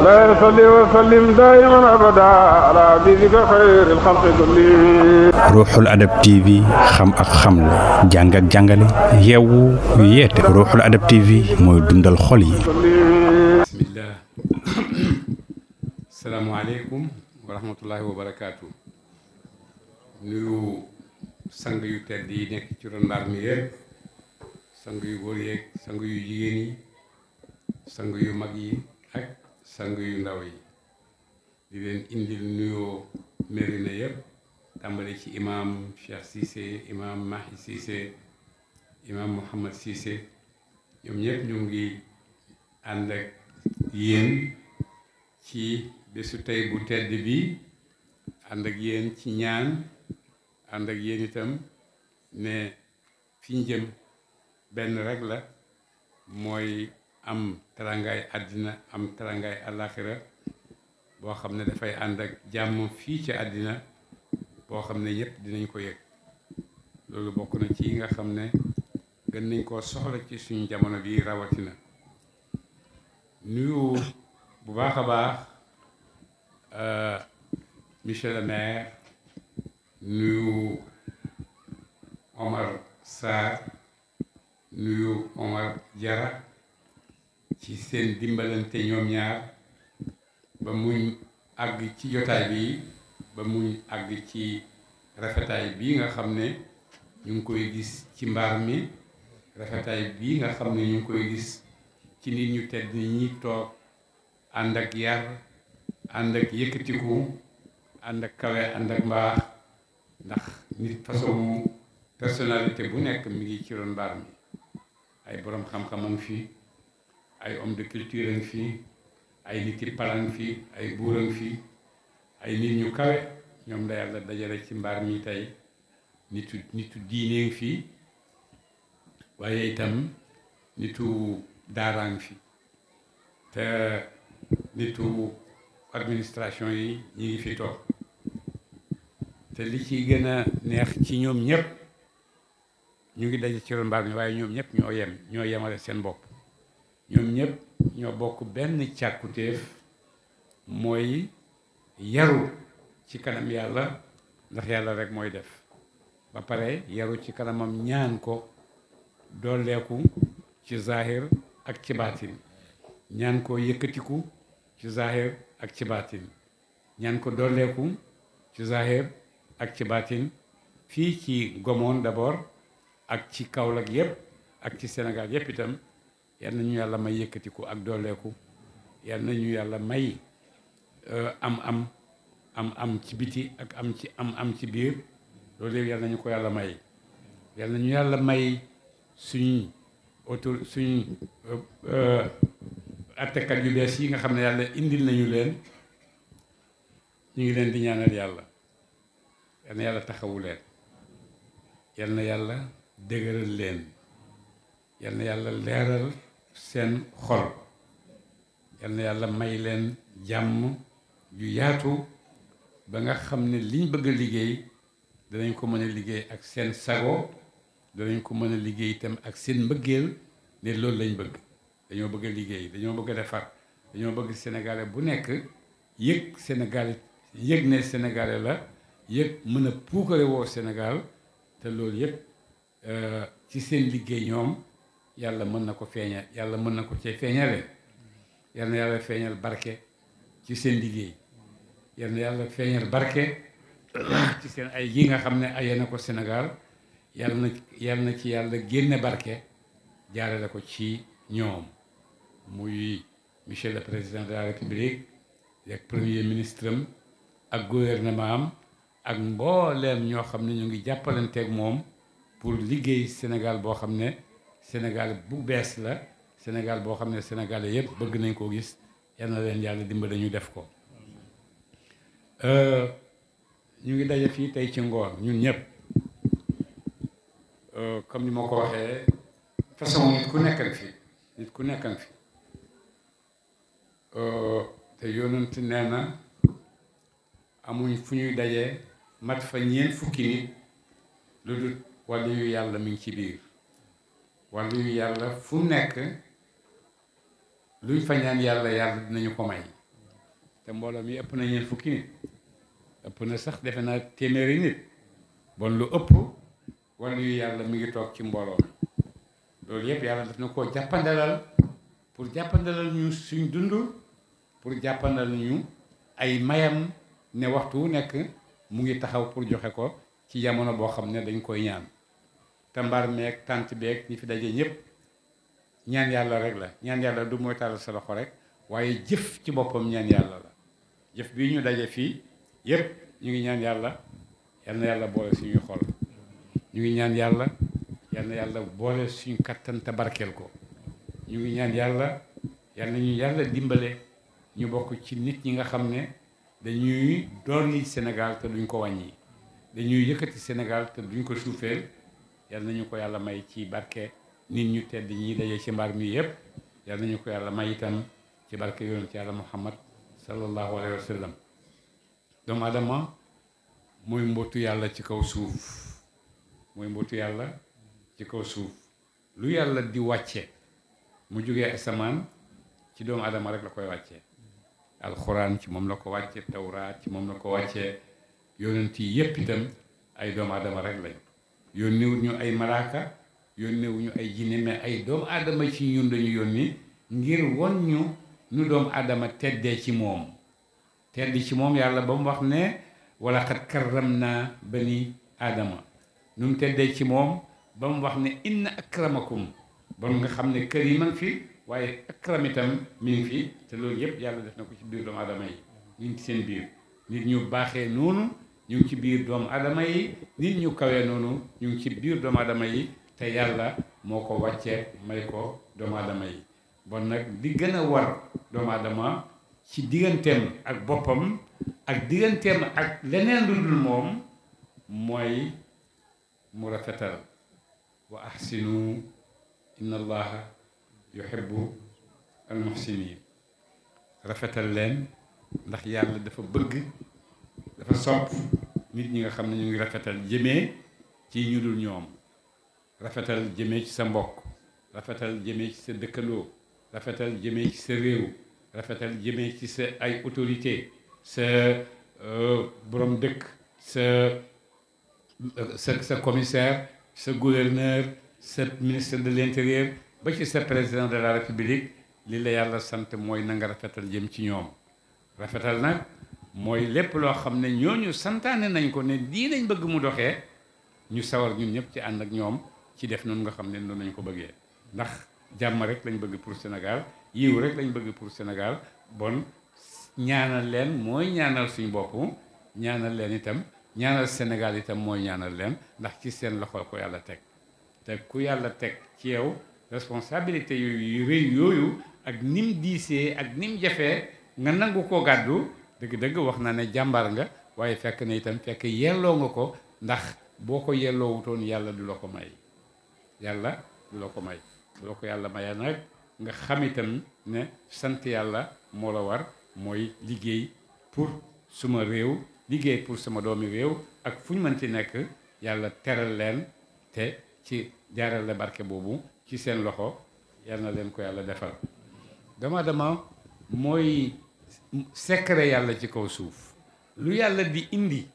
لا يصلي وسلم دائما أبدا على حبيبك خير الخلق كلهم. Ruuxul Adab TV xam ak xamle jàng ak jàngale yeewu yeete Ruuxul Adab TV mooy dundal xol yi. bismillah. Asalaamaaleykum wa rahmatullahi wa barakaatu. nuyu sang yu tedd yi nekk ci ron mbaar mi yëpp sang yu góor yeeg sang yu jigéen yi sang yu mag yi ak sang yu ndaw yi di leen indil nuyoo Mérina yëpp tàmbale ci imam Cheikh Cissé imam Mahi Cissé imam Mouhamad Cissé ñoom ñëpp ñu ngi ànd ak yéen ci bésu tey bu tedd bi ànd ak yéen ci ñaan ànd ak yéen itam ne fi ñu jëm benn rek la mooy am tarangaay àddina am tarangaay àllaaxira boo xam ne dafay ànd ak jàmm fii ci àddina boo xam ne yépp dinañ ko yëg loolu bokk na ci yi nga xam ne gën nañ koo soxla ci suñu jamono bi rawatina nuyu bu baax a baax monsieur le maire nuyu Omar Sarr nuyu Omar Diarra ci seen dimbalante ñoom ñaar ba muñ àgg ci jotaay bi ba muñ àgg ci rafetaay bii nga xam ne ñu ngi koy gis ci mbaar mi rafetaay bii nga xam ne ñu ngi koy gis ci nit ñu tedd ñi toog ànd ak yar ànd ak yëkkatiku ànd ak kawe ànd ak mbaax ndax nit façon personnalité bu nekk mi ngi ci ron mbaar mi ay boroom xam-xam a ngi fi ay homme de culture a ngi fi ay nit yi pala ngi fi ay buur a ngi fi ay nit ñu kawe ñoom la yàlla dajale ci mbaar mi tey nitu diine ngi fi waaye itam nitu daaraa ngi fi te nitu administration yi ñi ngi fi toog te li ci gën a neex ci ñoom ñëpp ñu ngi daje ci ron mbaar mi waaye ñoom ñëpp ñoo yemale seen bopp ñoom ñëpp ñoo bokk benn càkkutéef mooy yaru ci kanam yàlla ndax yàlla rek mooy def ba pare yaru ci kanamam ñaan ko dooleeku ci zahir ak ci baatin ñaan ko yëkkatiku ci zahir ak ci baatin ñaan ko dooleeku ci zahir ak ci baatin fii ci Gomone d'abord ak ci Kaolack yépp ak ci Sénégal yépp itam yal na ñu yàlla may yëkkatiku ak dooleeku yal na ñu yàlla may am ci biti ak am ci biir loolu yëpp yal na ñu ko yàlla may yal na ñu yàlla may suñ attekat yu bees yi nga xam ne yàlla indil nañu leen ñu ngi leen di ñaanal yàlla yal na yàlla taxawu leen yal na yàlla dëgëral leen yal na yàlla leeral seen xol yal na yàlla may leen jàmm ju yaatu ba nga xam ne liñ bëgg a liggéey danañ ko mën a liggéey ak seen sago danañ ko mën a liggéey itam ak seen mbëggeel ne loolu lañ bëgg dañoo bëgg a liggéey dañoo bëgg a defar dañoo bëgg sénégalais bu nekk yëg sénégalais yëg ne sénégalais la yëg mën a puukare woo Sénégal te loolu yëpp ci seen liggéey ñoom yàlla mën na ko feeñal yàlla mën na ko cee feeñale yal na yàlla feeñal barke ci seen liggéey yal na yàlla feeñal barke ci seen ay yi nga xam ne aye na ko Sénégal yal na ci yàlla génne barke jaarale ko ci ñoom muy monsieur le président de la république ak premier ministre am ak gouvernement am ak mbooleem ñoo xam ne ñu ngi jàppalanteeg moom pour liggéey Sénégal boo xam ne Sénégal bu bees la Sénégal boo xam ne Sénégalais yëpp bëgg nañ koo gis yal na leen yàlla dimbali ñu def ko. ñu ngi daje fii tey ci ngoon ñun ñëpp comme ni ma ko waxee façon nit ku nekkan fi nit ku nekkan fi te yonent nee na amuñ fu ñuy dajee mat fa ñeent fukki nit lu dul wàllu yu yàlla mi ngi ci biir wàllu yu yàlla fu nekk luñ fa ñaan yàlla yàlla dinañu ko may te mbooloo mi ëpp na ñeent fukki nit ëpp na sax defe naa téeméeri nit bon lu ëpp wala yu yàlla mi ngi toog ci mbooloo mi loolu yëpp yàlla daf na koo jàppandalal pour jàppandalal ñu suñ dund pour jàppandal ñu ay mayam ne waxtu wu nekk mu ngi taxaw pour joxe ko ci jamono boo xam ne dañ koy ñaan te mbar meeg tànt beeg ñi fi daje ñëpp ñaan yàlla rek la ñaan yàlla du mooy tàllal sa loxo rek waaye jëf ci boppam ñaan yàlla la jëf bii ñu daje fii yëpp ñu ngi ñaan yàlla yal na yàlla boole suñuy xol ñu ngi ñaan yàlla yal na yàlla boole suñu kattan te barkeel ko ñu ngi ñaan yàlla yal na ñu yàlla dimbale ñu bokk ci nit ñi nga xam ne dañuy dooni Sénégal te duñ ko wàññi dañuy yëkkati Sénégal te duñ ko suufeel yal nañu ko yàlla may ci barke nit ñu tedd ñi daje ci mbaar mi yëpp yal nañu ko yàlla may itam ci barke yonent yàlla Muhammad sallallahu alayhi wa sallam doomu adama mooy mbootu yàlla ci kaw suuf mooy mbootu yàlla ci kaw suuf lu yàlla di wàcce mu jógee asamaan ci doomu adama rek la koy wàcce alxuraan ci moom la ko wàcce tawraat ci moom la ko wàcce yonent yi yépp itam ay doomu adama rek lañ yónniwuñu ñu ay malaaka yónniwuñu ñu ay jinne mais ay doomu adama ci ñun dañu yónni ngir won ñu nu doomu adama teddee ci moom tedd ci moom yàlla ba mu wax ne wala xat karram naa bani aadama nu mu teddee ci moom ba mu wax ne inna akramakum ba nga xam ne kër yi ma ngi fi waaye akram itam mi ngi fi te loolu yëpp yàlla def na ko ci biir doomu adama yi ñu ngi ci seen biir nit ñu baaxee noonu ñu ngi ci biir doomu adama yi nit ñu kawee noonu ñu ngi ci biir doomu adama yi te yàlla moo ko wàccee may ko doomu adama yi bon nag li gën a war doomu adama ci digganteem ak boppam ak digganteem ak leneen lu dul moom mooy mu rafetal wa ahsinu inna allaha yuhibbu almuhsinin rafetal leen ndax yàlla dafa bëgg dafa sopp nit ñi nga xam ne ñu ngi rafetal jëmee ci ñu dul ñoom rafetal jëmee ci sa mbokk rafetal jëmee ci sa dëkkandoo rafetal jëmee ci sa réew rafetal jëmee ci sa ay autorité sa borom dëkk sa commissaire sa gouverneur sa ministre de l'intérieur ba ci sa président de la république li la yàlla sant mooy na nga rafetal jëm ci ñoom rafetal nag mooy lépp loo xam ne ñooñu santaane nañ ko ne lii lañ bëgg mu doxee ñu sawar ñun ñëpp ci ànd ak ñoom ci def noonu nga xam ne noonu lañ ko bëggee ndax jàmm rek lañ bëgg pour Sénégal yiw rek lañ bëgg pour Sénégal bon ñaanal leen mooy ñaanal suñu bopp ñaanal leen itam ñaanal Sénégal itam mooy ñaanal leen ndax ci seen loxo ko yàlla teg te ku yàlla teg ci yow responsabilité yu rëy yooyu ak nim diisee ak nim jafee nga nangu ko gàddu dëgg-dëgg wax naa ne jàmbaar nga waaye fekk na itam fekk yelloo nga ko ndax boo ko yelloo wutoon yàlla du la ko may yàlla du la ko may du la ko yàlla maya nag nga xam itam ne sant yàlla moo la war mooy liggéey pour suma réew liggéey pour sama doomi réew ak fu ñu mënti nekk yàlla teral leen te ci jaarale barke boobu ci seen loxo yal na leen ko yàlla defal dama mooy secret yàlla ci kaw suuf lu yàlla di indi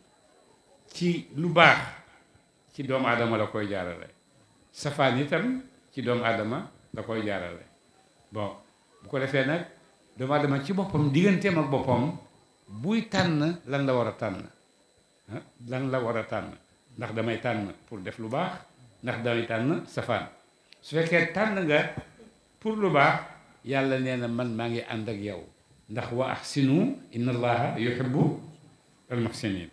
ci lu baax ci doomu aadama la koy jaarale safaan itam ci doomu aadama la koy jaarale bon bu ko defee nag doomu aadama ci boppam digganteem ak boppam buy tànn lan la war a tànn lan la war a tànn ndax damay tànn pour def lu baax ndax damay tànn safaan su fekkee tànn nga pour lu baax yàlla nee na man maa ngi ànd ak yow ndax wa ahsinu inna allaha yuhibbu almuhsinin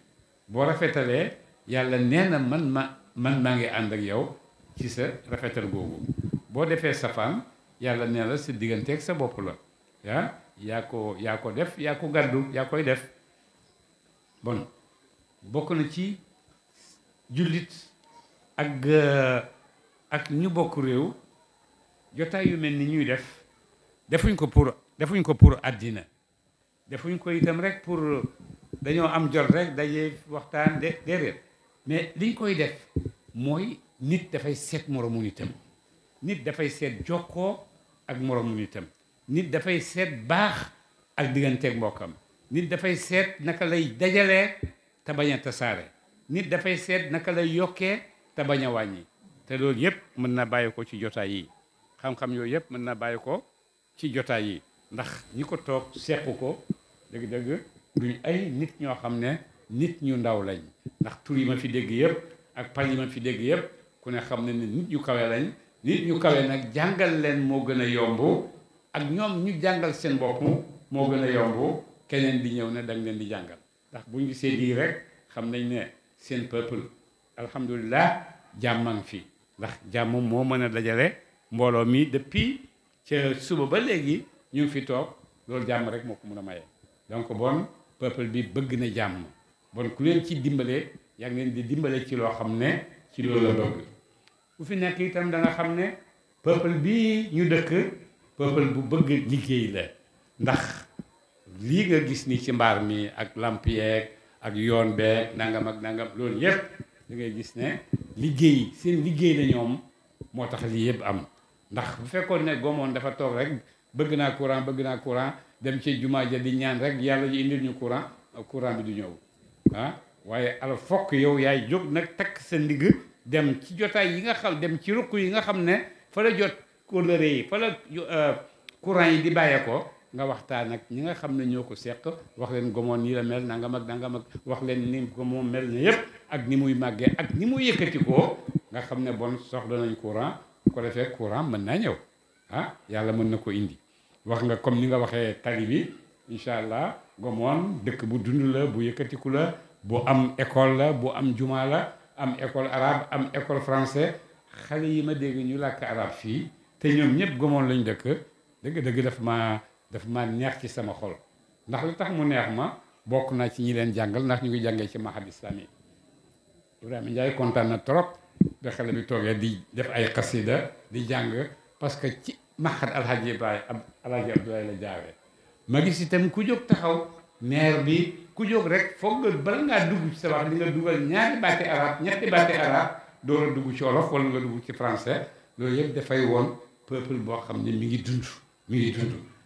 boo rafetalee yàlla nee na man maa ngi ànd ak yow ci sa rafetal googu boo defee safaan yàlla nee la sa digganteeg sa bopp la yaa ko def yaa ko gàddu yaa koy def bon bokk na ci jullit ak ñu bokk réew jotaay yu mel ni ñuy defuñ ko pour àddina defuñ ko itam rek pour dañoo am jot rek daje waxtaan déedéet mais liñ koy def mooy nit dafay seet moromu nitam nit dafay seet jokkoo ak moromu nitam nit dafay seet baax ak digganteeg mbokkam nit dafay seet naka lay dajalee te bañ a tasaare nit dafay seet naka lay yokkee te bañ a wàññi te loolu yëpp mën na bàyyi ko ci jotaay yi xam-xam yooyu yëpp mën na bàyyi ko ci jotaay yi ndax ñi ko toog seq ko dëgg-dëgg duñ ay nit ñoo xam ne nit ñu ndaw lañ ndax tur yi ma fi dégg yëpp ak pal yi ma fi dégg yëpp ku ne xam ne nit ñu kawe lañ nit ñu kawe nag jàngal leen moo gën a yomb ak ñoom ñu jàngal seen bopp moo gën a yomb keneen di ñëw ne danga leen di jàngal ndax buñ gisee lii rek xam nañ ne seen peuple alhamdulilah jàmmang fi ndax jàmm moo mën a dajale mbooloo mi depuis ca suba ba léegi ñu ngi fi toog loolu jàmm rek moo ko mën a maye. donc bon peuple bi bëgg na jàmm bon ku leen ci dimbale yaa ngi leen di dimbale ci loo xam ne ci loolu la bëgg ku fi nekk itam da nga xam ne peuple bi ñu dëkk peuple bu bëgg liggéey la ndax lii nga gis ni ci mbaar mi ak lamp yeeg ak yoon beeg nangam ak nangam loolu yëpp da ngay gis ne liggéey seen liggéey la ñoom moo tax lii yëpp am ndax bu fekkoon ne gomoon dafa toog rek bëgg naa courant dem ci jumaa ja di ñaan rek yàlla ji indil ñu courant bi du ñëw ah waaye alors fokk yow yaay jóg nag takk sa ndigg dem ci jotaay yi nga xam dem ci ruq yi nga xam ne fa la jot kóllëre yi fa la courant yi di bàyyee ko nga waxtaan ak ñi nga xam ne ñoo ko seq wax leen gomoon nii la mel nangam ak wax leen ni gomoon mel ne yépp ak ni muy màggee ak ni muy yëkkati ko nga xam ne bon soxla nañ courant bu ko defee courant mën naa ñëw ah yàlla mën na ko indi wax nga comme ni nga waxee tali bi incha allah gomoon dëkk bu dund la bu yëkkatiku la bu am école la bu am juma la am école arabe am école français xale yi ma dégg ñu làkk arabe fii te ñoom ñëpp gomoon lañ dëkk dëgg daf ma neex ci sama xol ndax li tax mu neex ma bokk naa ci ñi leen jàngal ndax ñu ngi jàngee ci mahad islami Ibrahima Ndiaye kontaan na trop ba xale bi toogee di def ay xasida di jàng parce que ci mahad alhaji Ibrahima alhaji Abdoulaye la jaawee ma gis itam ku jóg taxaw maire bi ku jóg rek foog nga bala ngaa dugg ci sa wax di nga dugal ñaari baati arabe ñetti baati arabe door a dugg ci wolof wala nga dugg ci français loolu yëpp dafay woon peuple boo xam ne mi ngi dund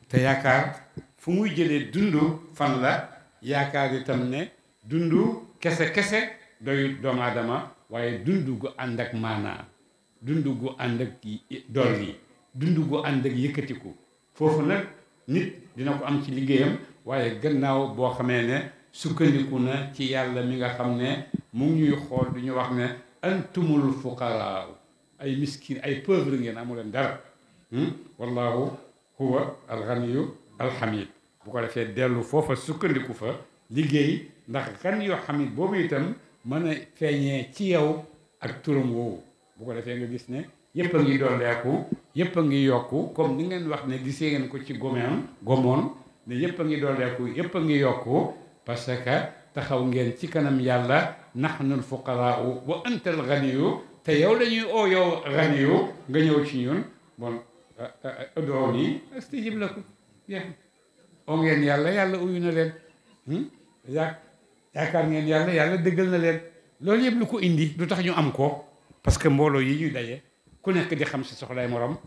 te yaakaar fu muy jëlee dund fan la yaakaar itam ne dund kese doyut doomu aadama waaye dund gu ànd ak maanaa dund gu ànd ak dolli dund gu ànd ak yëkkatiku foofu nag nit dina ko am ci liggéeyam waaye gannaaw boo xamee ne sukkandiku na ci yàlla mi nga xam ne mu ngi ñuy xool du ñu wax ne antumul fuqaraa ay miskin ay pauvre ngeen amuleen dara wallahu huwa alxaniyu alxamid bu ko defee dellu foofa sukkandiku fa liggéey ndax xaniyu xamid boobu itam mën a feeñee ci yow ak turam woowu bu ko defee nga gis ne yëpp a ngi dolleeku yëpp a ngi yokku comme ni ngeen wax ne gisee ngeen ko ci gomoon ne yëpp a ngi dolleeku yëpp a ngi yokku parce que taxaw ngeen ci kanam yàlla naxnul fuqaraau wa antal ganiyu te yow lañuy oo yow ganiyu nga ñëw ci ñun bon doo nii astajib lakum oo ngeen yàlla uyu na leen yaakaar ngeen yàlla dëggal na leen loolu yëpp lu ko indi lu tax ñu am ko parce que mbooloo yi ñuy daje ku nekk di xam si soxlay morom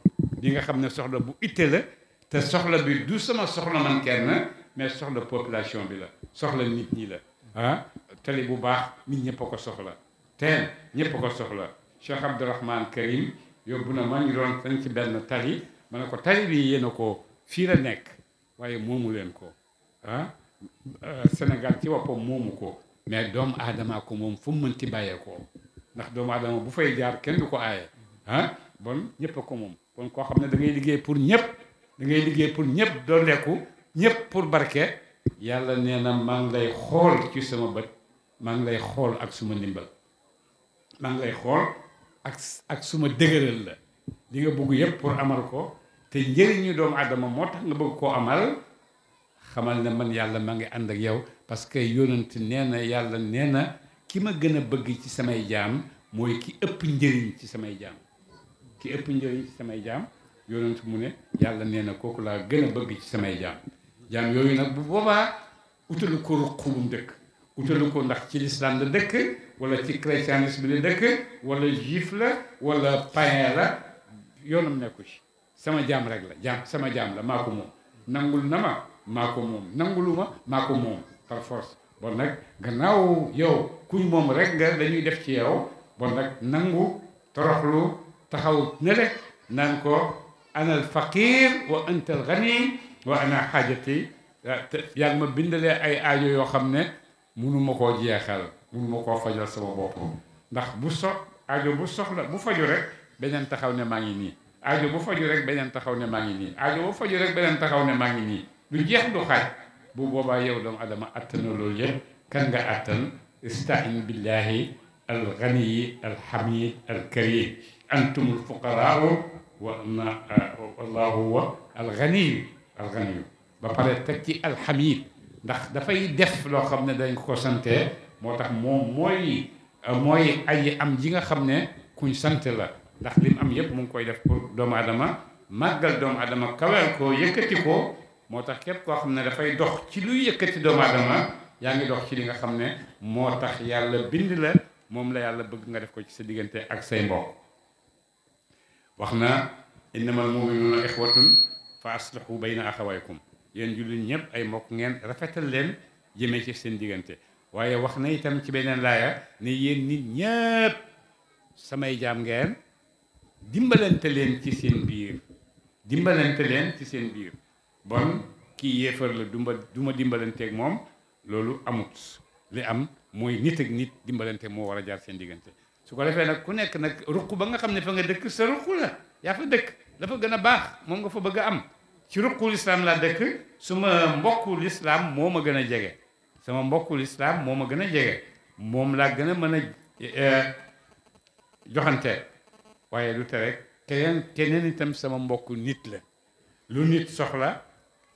di nga xam ne soxla bu itte la te soxla bi du sama soxla man kenn mais soxla population bi la soxla nit ñi la tali bu baax nit ñëpp a ko soxla teen ñëpp a ko soxla Cheikh Abdourahmane Karim yóbbu na ma ñu doon fañ ci benn tali ma ne ko tali bi yéen a ko fii la nekk waaye moomu leen ko Sénégal ci boppam moomu ko mais doomu aadama ko moom fu mu mënti bàyyeekoo ndax doomu aadama bu fay jaar kenn du ko aaye bon ñëpp a ko moom bon koo xam ne da ngay liggéey pour ñëpp doo lekku ñëpp pour barke yàlla nee na maa ngi lay xool ci sama bët maa ngi lay xool ak suma ndimbal maa ngi lay xool ak suma dëgëral la li nga bëgg yëpp pour amal ko te njëriñu doomu aadama moo tax nga bëgg koo amal xamal ne man yàlla maa ngi ànd ak yow parce que yonent nee na yàlla nee na ki ma gën a bëgg ci samay jaam mooy ki ëpp njëriñ ci samay jaam ki ëpp njëriñ ci samay jaam yonent mu ne yàlla nee na kooku laa gën a bëgg ci samay jaam yooyu nag bu boobaa utalu ko ruq bu mu dëkk utalu ko ndax ci l'islam la dëkk wala ci christianisme la dëkk wala juif la wala païen la yoonam nekku ci sama jaam rek la sama jaam la maa ko moom nangul na ma maa ko moom nanguluma maa ko moom par force bon nag gannaaw yow kuñ moom rek nga dañuy def ci yow bon nag nangu toroxlu taxaw ne rek naan ko ana al faqir wa anta al ghani wa ana xaajati yaa ma bindalee ay aajo yoo xam ne munuma koo jeexal munuma koo fajal sama bopp ndax aajo bu soxla bu faju rek beneen taxaw ne maa ngi nii aajo bu faju rek beneen taxaw ne maa ngi nii aajo bu faju rek beneen taxaw ne maa ngi nii du jeex du xaaj bu boobaa yow doomu adama attana loolu yëpp kan nga attan istain billahi al ghaniyi al hamid al karim antum al fuqaraau wallahu huwa al ghaniyu ba pare teg ci al hamid ndax dafay def loo xam ne dañ ko sante moo tax moom mooy aji am ji nga xam ne kuñ sant la ndax lim am yëpp mu ngi koy def pour doomu adama màggal doomu adama kaweel ko yëkkati ko moo tax képp koo xam ne dafay dox ci luy yëkkati doomu adama yaa ngi dox ci li nga xam ne moo tax yàlla bind la moom la yàlla bëgg nga def ko ci sa diggante ak say mbokk wax na innamal mu'minuuna ixwatun fa aslihu bayna axawaykum yéen jullit ñëpp ay mbokk ngeen rafetal leen jëmee ci seen diggante waaye wax na itam ci beneen laaya ne yéen nit ñëpp samay jaam ngeen dimbalante leen ci seen biir bon kii yéefar la du ma dimbalanteeg moom loolu amut li am mooy nit ak nit dimbalante moo war a jaar seen diggante su ko defee nag ku nekk nag ruq ba nga xam ne fa nga dëkk sa ruq la yaa fa dëkk dafa gën a baax moom nga fa bëgg a am ci ruqu lislaam laa dëkk suma mbokku lislaam moo ma gën a jege sama mbokku lislaam moo ma gën a jege moom laa gën a mën a joxante waaye lu tere keneen itam sama mbokku nit la lu nit soxla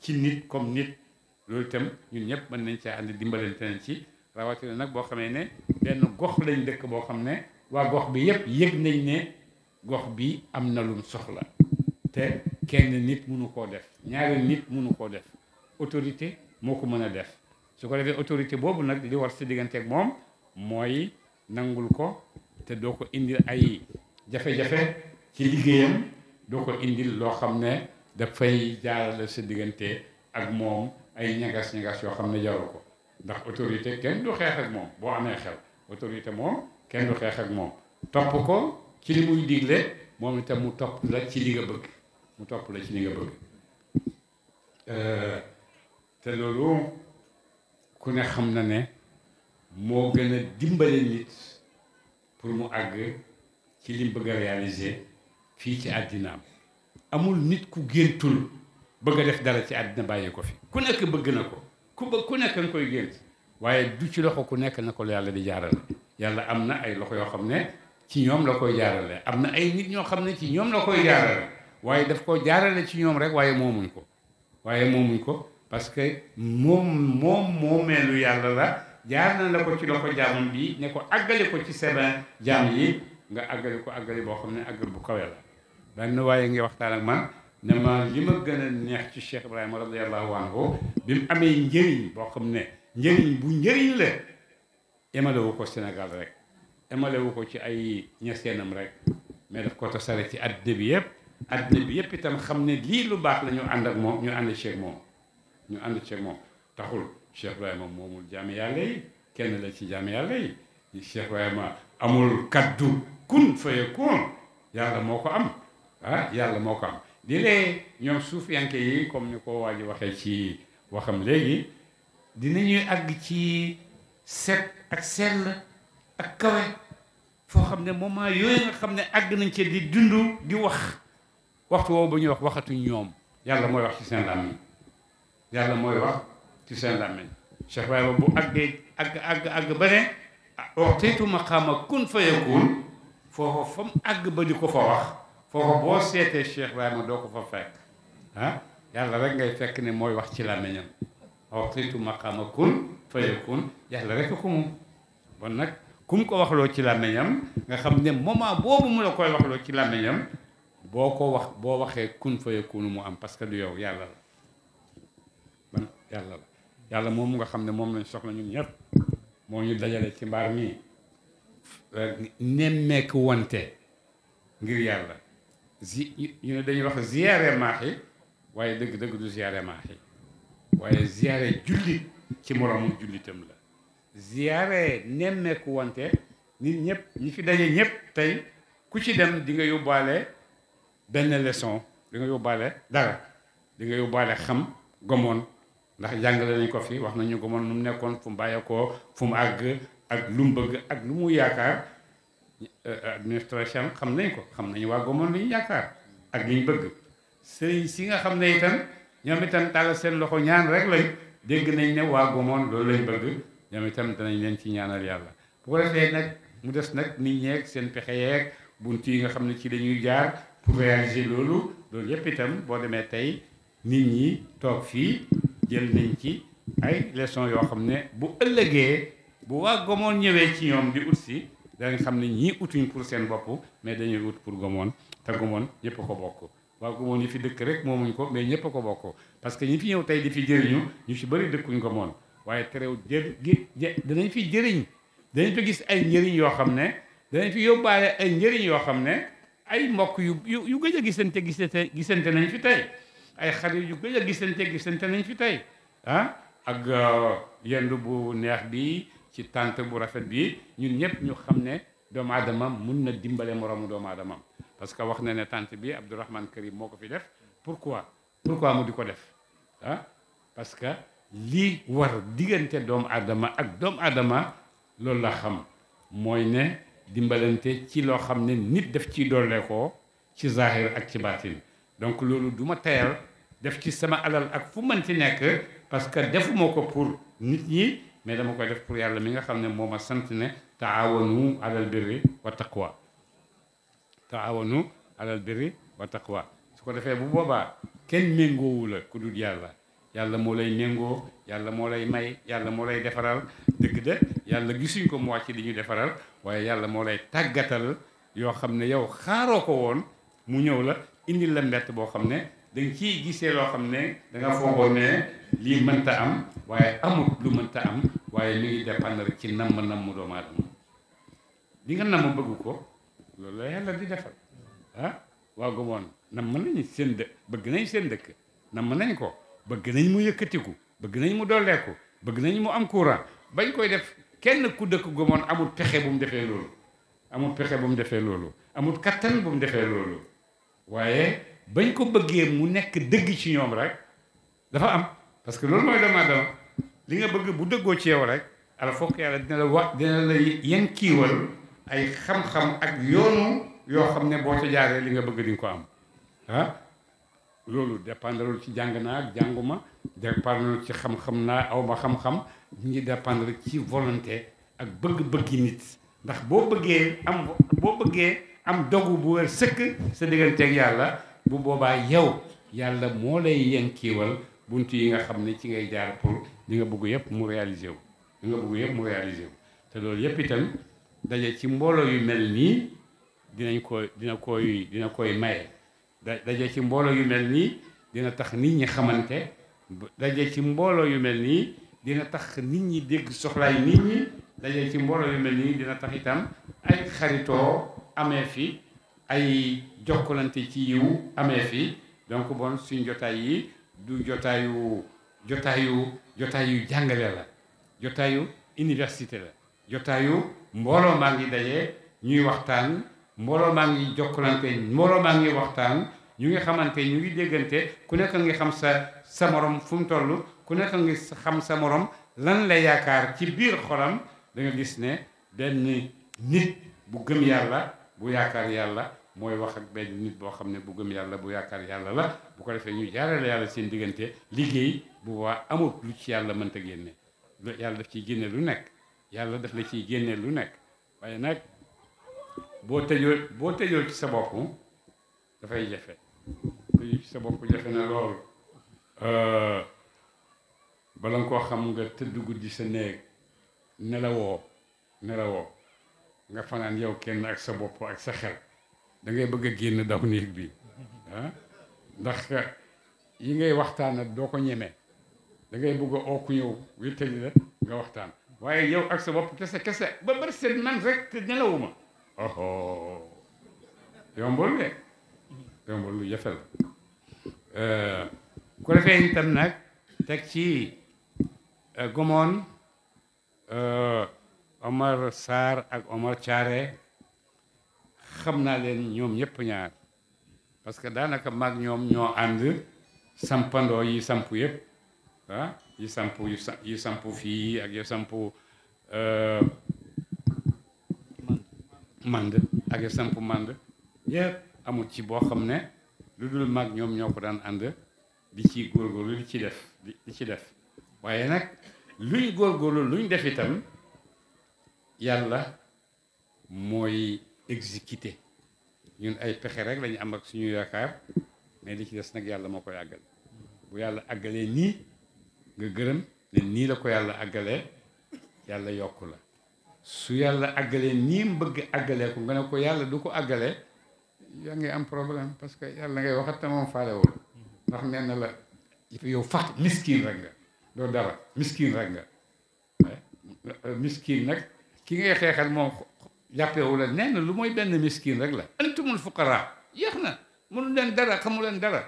ci nit comme nit loolu itam ñun ñëpp mën nañ cee ànd dimbalante nañ ci rawatina nag boo xamee ne benn gox lañ dëkk boo xam ne waa gox bi yëpp yëg nañ ne gox bi am na lum soxla te kenn nit mënu koo def ñaari nit mënu koo def autorité moo ko mën a def su ko defee autorité boobu nag li war si diggante ak moom mooy nangul ko te doo ko indil ay jafe-jafe ci liggéeyam doo ko indil loo xam ne dafay jaarale sa diggante ak moom ay ñagas-ñagas yoo xam ne jaru ko ndax autorité kenn du xeex ak moom boo amee xel autorité moom kenn du xeex ak moom topp ko ci li muy digle moom itam mu topp la ci li nga bëgg te loolu ku ne xam na ne moo gën a dimbale nit pour mu àgg ci li mu bëgg a réaliser fii ci àddinaam amul nit ku géntul bëgg a def dara ci àddina bàyyee ko fi ku nekk bëgg na ko ku nekk nga koy gént waaye du ci loxo ku nekk na ko yàlla di jaarale yàlla am na ay loxo yoo xam ne ci ñoom la koy jaarale am na ay nit ñoo xam ne ci ñoom la koy jaarale waaye daf ko jaarale ci ñoom rek waaye moomuñ ko parce que moomeelu yàlla la jaar na la ko ci loxo jaamam bi ne ko àggale ko ci seen jaam yi nga àggale ko àggale boo xam ne àggal bu kawe la benn waaye ngi waxtaan ak man ne ma li ma gën a neex ci Cheikh Ibrahima radiyallahu anhu bi mu amee njëriñ boo xam ne njëriñ la emalewu ko Sénégal rek emalewu ko ci ay ñaseenam rek mais daf ko tasare ci àddina bi yëpp itam xam ne lii lu baax la ñu ànd ak moom ñu ànd ceeg moom taxul Cheikh Ibrahima moomul jaami yàlla yi kenn la ci jaami yàlla yi Cheikh Ibrahima amul kaddu kun fayakun yàlla moo ko am yàlla moo ko am di lee ñoom suufiyanke yi comme ni ko waa ji waxee ci waxam léegi dinañuy àgg ci set ak sell ak kawe foo xam ne moment yooyu nga xam ne àgg nañ ci di dund di wax waxtu woowu ba ñuy wax waxatuñ ñoom yàlla mooy wax ci seen làmmiñ Cheikh Ibrahima bu àggee àgg ba ne u'tiitu maqaama kun fayakun foofu fa mu àgg ba di ko fa wax foofu boo seetee Cheikh Ibrahima doo ko fa fekk yàlla rek ngay fekk ne mooy wax ci làmmiñam u'tiitu maqaama kun fayakun yàlla rek ko moom bon nag ku mu ko waxloo ci làmmiñam nga xam ne moment boobu mu la koy waxloo ci làmmiñam boo waxee kun fayakun mu am parce que du yow yàlla la man yàlla moom nga xam ne moom lañ soxla ñun ñëpp moo ñu dajale ci mbaar mi nemmeeku wante ngir yàlla ñu ne dañuy wax ziyaare maaxi waaye dëgg-dëgg du ziyaare maaxi waaye ziyaare jullit ci moroomu jullitam la ziyaare nemmeeku wante nit ñëpp ñi fi daje ñëpp tey ku ci dem di nga yóbbaale benn leçon di nga yóbbaale dara di nga yóbbaale xam gomoon ndax jàngale nañ ko fi wax nañu gomoon nu mu nekkoon fu mu bàyyeekoo fu mu àgg ak lu mu bëgg ak lu mu yaakaar administration xam nañ ko xam nañu waa gomoon li ñu yaakaar ak li ñu bëgg sëriñ si nga xam ne itam ñoom itam tàllal seen loxo ñaan rek lañ dégg nañ ne waa gomoon loolu lañ bëgg ñoom itam danañ leen ci ñaanal yàlla bu ko defee nag mu des nag nit ñeeg seen pexe yeeg bunt yi nga xam ne ci dañuy jaar pour réaliser loolu yépp itam boo demee tey nit ñi toog fii jël nañ ci ay leçons yoo xam ne bu ëllëgee bu waa gomoon ñëwee ci ñoom di ut si danañ xam ne ñii utuñ pour seen bopp mais dañuy ut pour gomoon te gomoon ñëpp ko bokk waa gomoon yi fi dëkk rek moomuñ ko mais ñëpp ko bokk parce que ñi fi ñëw tey di fi jëriñu ñu ci bëri dëkkuñ gomoon waaye terew danañ fi jëriñ danañ fi gis ay njëriñ yoo xam ne danañ fi yóbbaale ay njëriñ yoo xam ne ay mbokk yu gëj a gisante nañ fi tey ay xarit yu gëj a gisante nañ fi tey ah ak yendu bu neex bi ci tànt bu rafet bi ñun ñëpp ñu xam ne doomu aadama mun na dimbale moroomu doomu aadamam parce que wax na ne tànt bi Abdourahmane Karim moo ko fi def pourquoi mu di ko def ah parce que lii war diggante doomu aadama ak doomu aadama loolu la xam mooy ne dimbalante ci loo xam ne nit def ciy dolleekoo ci zahir ak ci baatin donc loolu du ma tayal def ci sama alal ak fu mën ci nekk parce que defuma ko pour nit ñi mais dama koy def pour yàlla mi nga xam ne moo ma sant ne taawanu alal birri wa taqwa taawanu alal birri wa taqwa su ko defee bu boobaa kenn méngoowu la ku dul yàlla moo lay méngoo yàlla moo lay may yàlla moo lay defaral dëgg de yàlla gisuñ ko mu wàcc di ñu defaral waaye yàlla moo lay tàggatal yoo xam ne yow xaaroo ko woon mu ñëw la indil la mbett boo xam ne danga ciy gisee loo xam ne danga foogoon ne lii mënta am waaye amut lu mënta am waaye mi ngi dépendre ci namm doomu aadama li nga namm bëgg ko loolu la yàlla di defal ah waa gomoon namm nañ seen bëgg nañ seen dëkk namm nañ ko bëgg nañ mu yëkkatiku bëgg nañ mu dolleeku bëgg nañ mu am courant bañ koy def kenn ku dëkk gomoon amul pexe bu mu defee loolu amul kattan bu mu defee loolu waaye bañ ko bëggee mu nekk dëgg ci ñoom rek dafa am parce que loolu mooy doomu aadama li nga bëgg bu dëggoo ci yow rek ala fokk yàlla dina la yen kiiwal ay xam-xam ak yoonu yoo xam ne boo ca jaaree li nga bëgg di nga ko am ah loolu dépendrewul ci jàng naa ak jànguma dépendrewul ci xam-xam naa aw ma xam-xam ñu ngi dépendre ci volonté ak bëgg-bëggi nit ndax boo bëggee am dogu bu wér sëkk sa digganteeg yàlla bu boobaa yow yàlla moo lay yenkiiwal bunt yi nga xam ne ci ngay jaar pour li nga bëgg yëpp mu réaliser wu te loolu yëpp itam daje ci mbooloo yu mel nii dina koy maye daje ci mbooloo yu mel nii dina tax nit ñi xamante daje ci mbooloo yu mel nii dina tax nit ñi dégg soxlaay nit ñi daje ci mbooloo yu mel nii dina tax itam ay xaritoo amee fi ay jokkalante ci yiw amee fi donc bon suñ jotaay yi du jotaayu jàngale la jotaayu université la jotaayu mbooloo maa ngi daje ñuy waxtaan mbooloo maa ngi jokkalante mbooloo maa ngi waxtaan ñu ngi xamante ñu ngi déggante ku nekk ngi xam sa morom fu mu toll ku nekk ngi xam sa morom lan la yaakaar ci biir xolam da nga gis ne benn nit bu gëm yàlla bu yaakaar yàlla mooy wax ak benn nit boo xam ne bu gëm yàlla bu yaakaar yàlla la bu ko defee ñu jaarale yàlla seen diggante liggéey bu boobaa amut lu ci yàlla mënta génne yàlla daf ciy génne lu nekk yàlla daf la ciy génne lu nekk waaye nag boo tëjoo ci sa bopp dafay jafe tëjoo ci sa bopp jafe na loolu bala nga koo xam nga tëdd guddi sa néeg nelawoo nga fanaan yow kenn ak sa bopp ak sa xel da ngay bëgg a génn daw néeg bi ah ndax yi ngay waxtaan doo ko ñeme da ngay bëgg a ooku ñëw wéttali la nga waxtaan waaye yow ak sa bopp kese ba bari seen man rek te nelawuma yombul lu jafe la ko defee itam nag teg ci Gomone Omar Sarr ak Omar Thiaré xam naa leen ñoom ñëpp ñaar parce que daanaka mag ñoom ñoo ànd sampandoo yi samp yëpp ah yi samp fii ak yi samp mand ak yi samp mand yëpp amul ci boo xam ne lu dul mag ñoom ñoo ko daan ànd di ci góorgóorlu di ci def waaye nag luñ góorgóorlu luñ def itam yàlla mooy exécuté ñun ay pexe rek lañu am ak suñu yaakaar mais li ci des nag yàlla moo koy àggal bu yàlla àggalee nii nga gërëm ne nii la ko yàlla àggalee yàlla yokk la su yàlla àggalee nii mu bëgg àggalee ko nga ne ko yàlla du ko àggalee yaa ngi am problème parce que yàlla ngay waxat te moom faalewul ndax nee na la yow fax miskin rek nga doo dara miskin rek nga miskin nag ki ngay xeexal moom jàppewu la nee na lu mooy benn miskin rek la antumul fuqara yéex na mënu leen dara xamu leen dara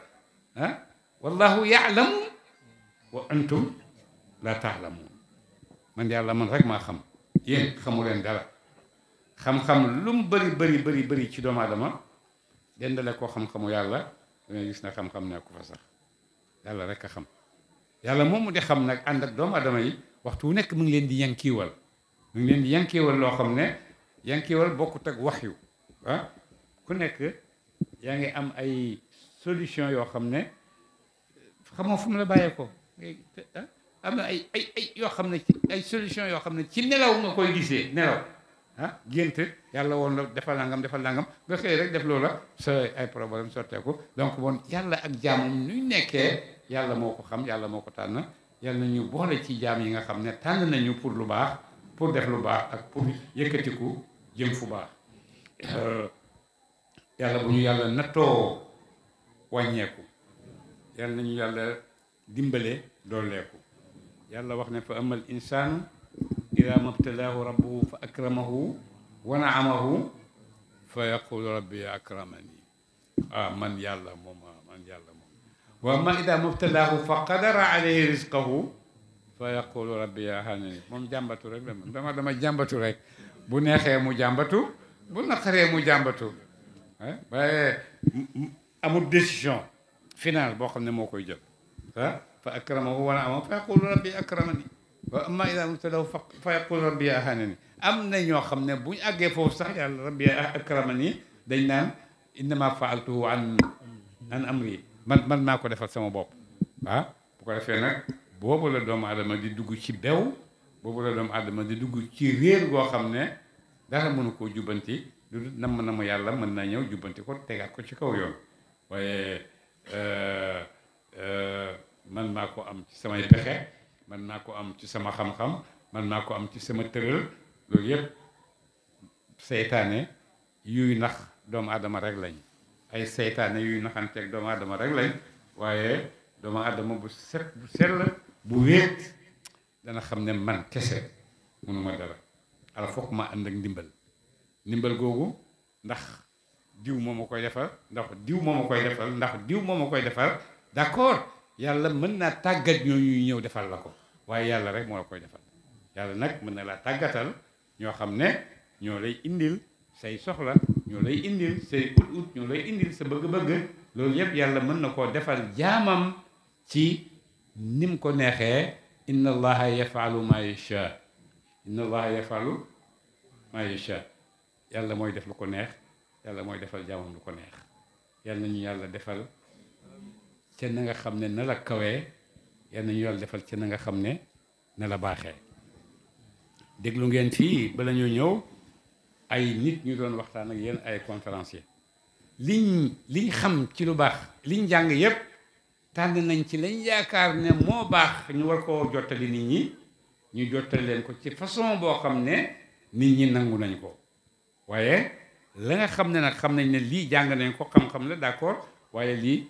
ah wallahu yaalamu wa antum la taalamuun man yàlla man rek maa xam yéen xamu leen dara xam-xam lu mu bëri ci doomu aadama dendale koo xam-xamu yàlla dangay gis na xam-xam nekku fa sax yàlla rek a xam yàlla moomu di xam nag ànd ak doomu aadama yi waxtu wu nekk mu ngi leen di yankiiwal loo xam ne yankiiwal bokkut ak wax yu ah ku nekk yaa ngi am ay solution yoo xam ne xamoo fu mu la bàyyee ko am na ay yoo xam ne ay solution yoo xam ne ci nelaw nga koy gisee nelaw ah gént yàlla woon la defal nangam nga xëy rek def loola sa ay problème sotteeku donc bon yàlla ak jaamum nuy nekkee yàlla moo ko xam yàlla moo ko tànn yàlla nañu boole ci jaam yi nga xam ne tànn nañu pour lu baax pour def lu baax ak pour yëkkatiku jëm fu baax yàlla bu ñu yàlla nattoo wàññeeku yàlla nañu yàlla dimbale dooleeku yàlla wax ne fa amal insaanu ida mabtalaahu rabbuhu fa akramahu wa naamahu fa yaqulu rabbi akramani man yàlla moom wa amma ida mabtalaahu fa qadara alayhi rizqahu fa yaqulu rabbi ahanani moom jàmbatu rek dama jàmbatu rek bu neexee mu jàmbatu bu naqaree mu jàmbatu waaye amul décision finale boo xam ne moo koy jël fa akramahu wa naamahu fa yaqulu rabbi akramani wa amma ida mabtalaahu fa yaqulu rabbi ahanani am na ñoo xam ne bu ñu àggee foofu sax yàlla rabbi akramani dañ naan innama faaltuhu an amri man maa ko defal sama bopp bu ko defee nag boobu la doomu aadama di dugg ci bew boobu la doomu aadama di dugg ci réer goo xam ne dara mënu koo jubbanti lu namm yàlla mën naa ñëw jubbanti ko tegaat ko ci kaw yoon waaye man maa ko am ci samay pexe man maa ko am ci sama xam-xam man maa ko am ci sama tëral loolu yëpp seytaane yuy nax doomu aadama rek lañ ay seytaane yuy naxanteeg doomu aadama rek lañ waaye doomu aadama bu sell bu wéet dana xam ne man kese mënuma dara ala foog ma ànd ak ndimbal googu ndax diw moo ma koy defal ndax diw moo ma koy defal d'accord yàlla mën naa tàggat ñooñuy ñëw defal la ko waaye yàlla rek moo la koy defal yàlla nag mën na laa tàggatal ñoo xam ne ñoo lay indil say soxla ñoo lay indil say ut ñoo lay indil sa bëgg-bëgg loolu yëpp yàlla mën na koo defal jaamam ci nim ko neexee inna allaha yafalu ma yasha yàlla mooy def lu ko neex yàlla mooy defal jaamam lu ko neex yàlla nañu yàlla defal ca na nga xam ne na la kawee yàlla nañu yàlla defal ca na nga xam ne na la baaxee déglu ngeen fii bala ñu ñëw ay nit ñu doon waxtaan ak yéen ay conférencier liñ xam ci lu baax liñ jàng yépp tànn nañ ci lañ yaakaar ne moo baax ñu war koo jottali nit ñi ñu jottali leen ko ci façon boo xam ne nit ñi nangu nañ ko waaye la nga xam ne nag xam nañ ne lii jàng nañ ko xam-xam la d'accord waaye lii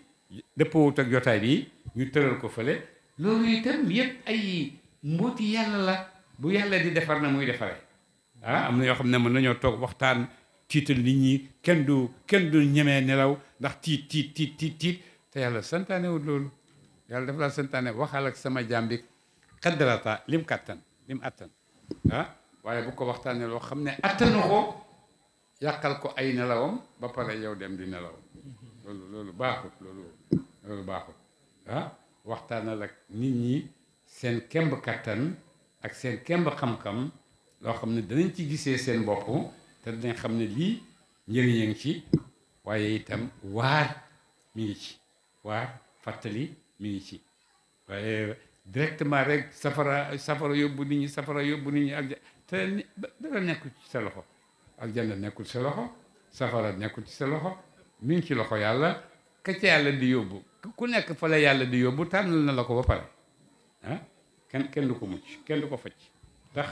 dëppawut ak jotaay bi ñu tëral ko fële loolu itam yépp ay mbooti yàlla la bu yàlla di defar na muy defaree am na yoo xam ne mën nañoo toog waxtaan tiital nit ñi kenn du ñemee nelaw ndax tiit te yàlla santaanewul loolu yàlla dafa la santaane waxal ak sama jaam bi xadrata lim attan waaye bu ko waxtaanee loo xam ne attanu ko yàqal ko ay nelawam ba pare yow dem di nelaw loolu baaxut loolu baaxut waxtaanal ak nit ñi seen kemb kattan ak seen kemb xam-xam loo xam ne danañ ci gisee seen bopp te dinañ xam ne lii njëriñ a ngi ci waaye itam waar mi ngi ci waar fàttali mi ngi ci waaye directement rek safara yóbbu nit ñi ak te dara nekkul ci sa loxo aljanna nekkul ci sa loxo safara nekkul ci sa loxo mi ngi ci loxo yàlla ka ca yàlla di yóbbu ku nekk fa la yàlla di yóbbu tànnal na la ko ba pare kenn du ko mucc kenn du ko facc ndax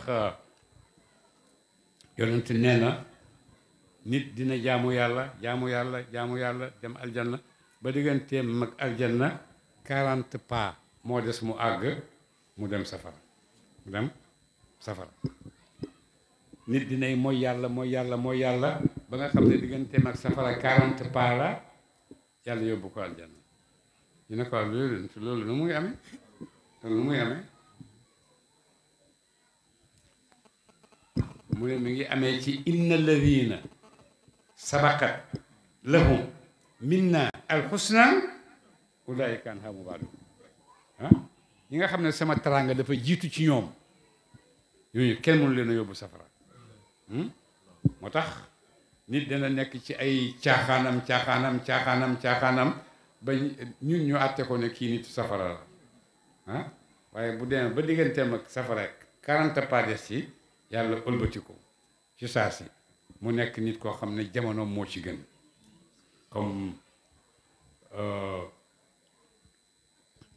yonent nee na nit dina jaamu yàlla dem aljanna ba digganteem mag aljanna 40 pas moo des mu àgg mu dem safara nit dinay mooy yàlla ba nga xam ne digganteem ak safara 40 pas la yàlla yóbbu ko aljanna ñu ne ko loolu nu muy amee mu ne mi ngi amee ci inna alladina sabaqat lahum minna alxusna ulaika anha mubadun ñi nga xam ne sama teraanga dafa jiitu ci ñoom yooyu kenn mënu leen a yóbbu safara moo tax nit dana nekk ci ay caaxaanam ba ñun ñu àtte ko ne kii nit safara la waaye bu demee ba digganteem ak safara 40 pas des ci yàlla ëlbati ko ci saa si mu nekk nit koo xam ne jamono moo ci gën comme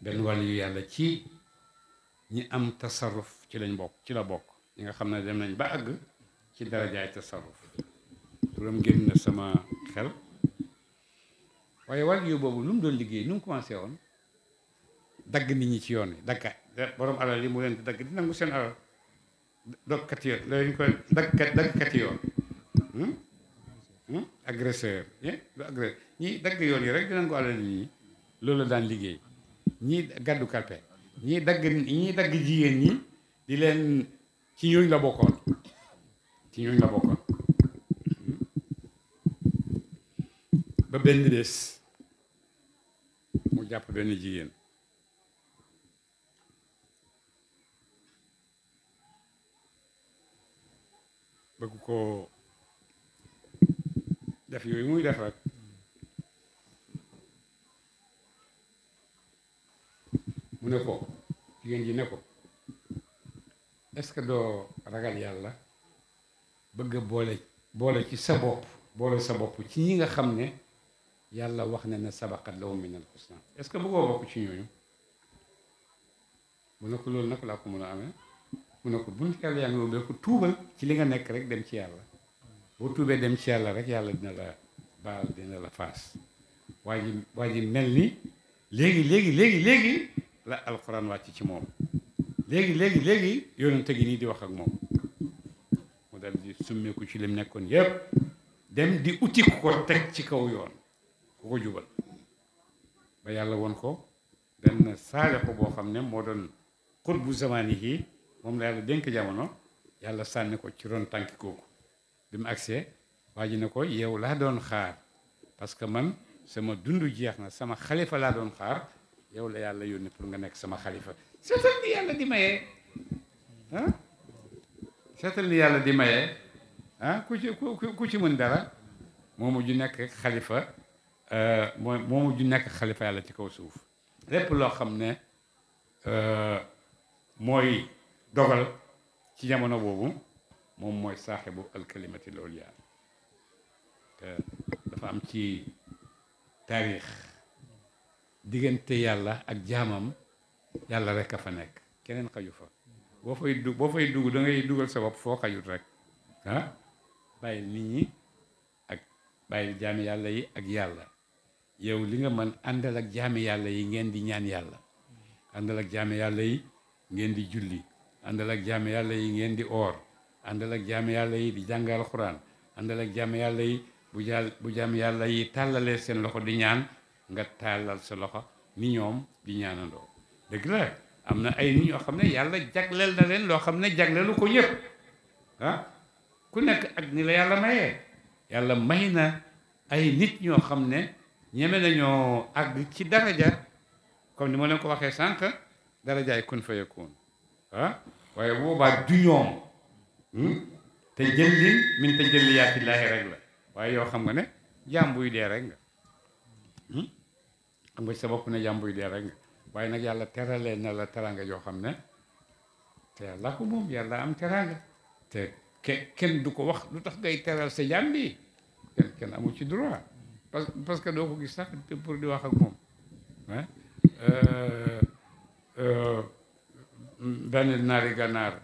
benn wàll yu yàlla ci ñi am tasarruf ci la bokk ñi nga xam ne dem nañ ba àgg ci darajaay tasarruf turam génn na sama xel waaye wàll yu boobu lu mu doon liggéey nu mu commencé woon dagg nit ñi ci yoon wi borom alal yi mu leen di dagg di nangu seen alal dogkati yoon lañ ko daggkati yoon agresseur du agresseur ñii dagg yoon yi rek dinañ ko alal ñi loolu la daan liggéey ñii gàddu kalpe ñii dagg jigéen ñi di leen ci ñooñ la bokkoon ba benn bés mu jàpp benn jigéen bëgg ko def yooyu muy def rek mu ne ko jigéen ji ne ko est-ce que doo ragal yàlla bëgg a boole ci sa bopp ci ñi nga xam ne yàlla wax ne na sabaqat lahum min al-husna est-ce que bëggoo bokk ci ñooñu mu ne ko loolu naka laa ko mën a amee mu ne ko bunt yàlla yaa ngi ubbeeku tuubal ci li nga nekk rek dem ci yàlla boo tuubee dem ci yàlla rek yàlla dina la baal dina la faas waa ji mel ni léegi la alxuraan wàcc ci moom léegi yonente gi nii di wax ak moom mu dal di summeeku ci lim nekkoon yépp dem di uti ku ko teg ci kaw yoon ku ko jubal ba yàlla woon ko benn saalixu boo xam ne moo doon xutbu zamaani yi moom la yàlla dénk jamono yàlla sànni ko ci ron tànki kooku bi mu agsee waa ji ne ko yow laa doon xaar parce que man sama dund jeex na sama xalifa laa doon xaar yow la yàlla yónni pour nga nekk sama xalifa seetal ni yàlla di mayee seetal ni yàlla di mayee ku ci mën dara moo mujj nekk xalifa moo mujj nekk xalifa yàlla ci kaw suuf lépp loo xam ne mooy dogal ci jamono boobu moom mooy saaxibu alkalimati loolu yaa te dafa am ci taarix diggante yàlla ak jaamam yàlla rek a fa nekk keneen xaju fa boo fay dugg da ngay dugal sa bopp foo xajut rek bàyyil nit ñi ak bàyyil jaami yàlla yi ak yàlla yow li nga mën àndal ak jaami yàlla yi ngeen di ñaan yàlla àndal ak jaami yàlla yi ngeen di julli àndal ak jaami yàlla yi ngeen di oor àndal ak jaami yàlla yi di jàng alxuraan àndal ak jaami yàlla yi bu jaami yàlla yi tàllalee seen loxo di ñaan nga tàllal sa loxo ni ñoom di ñaanandoo dëgg la am na ay nit ñoo xam ne yàlla jagleel na leen loo xam ne jagleelu ko ñëpp ah ku nekk ak ni la yàlla mayee yàlla may na ay nit ñoo xam ne ñeme nañoo àgg ci daraja comme ni ma leen ko waxee sànq darajaay kun fa yakun ah waaye boobaa du ñoom te jëllin min te jëlliyaatillaahi rek la waaye yow xam nga ne jaam buy dee rek nga xam nga sa bopp ne jaam buy dee rek nga waaye nag yàlla teralee na la teranga yoo xam ne te yàlla ko moom yàlla am teranga te kenn du ko wax lu tax ngay teral sa jaam bi kenn amul ci droit parce que doo ko gis sax pour di wax ak moom benn naari gànnaar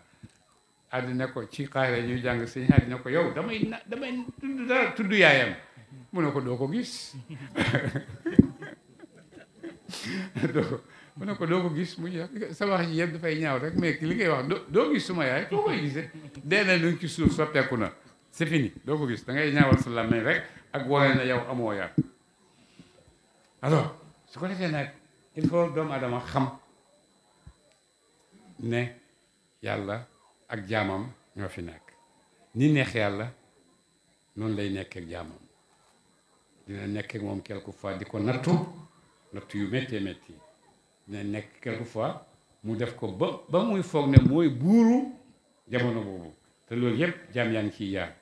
àddina ko ci xaare ñuy jàng sëñ àddina ko yow damay tudd dara tudd yaayam mu ne ko doo ko gis mu ne ko doo ko gis mu sa wax ji yëpp dafay ñaaw rek mais li ngay wax doo gis suma yaay foo koy gisee dee na lu ci suuf soppeeku na c'est fini doo ko gis da ngay ñaawal sa làmmiñ rek ak wane na yow amoo yar alors su ko defee nag il faut doomu adama xam ne yàlla ak jaamam ñoo fi nekk ni neex yàlla noonu lay nekk ak jaamam dina nekk ak moom quelquefois di ko nattu yu méttee métti dina nekk quelquefois mu def ko ba muy foog ne mooy buuru jamono boobu te loolu yëpp jaam yaa ngi ciy jaar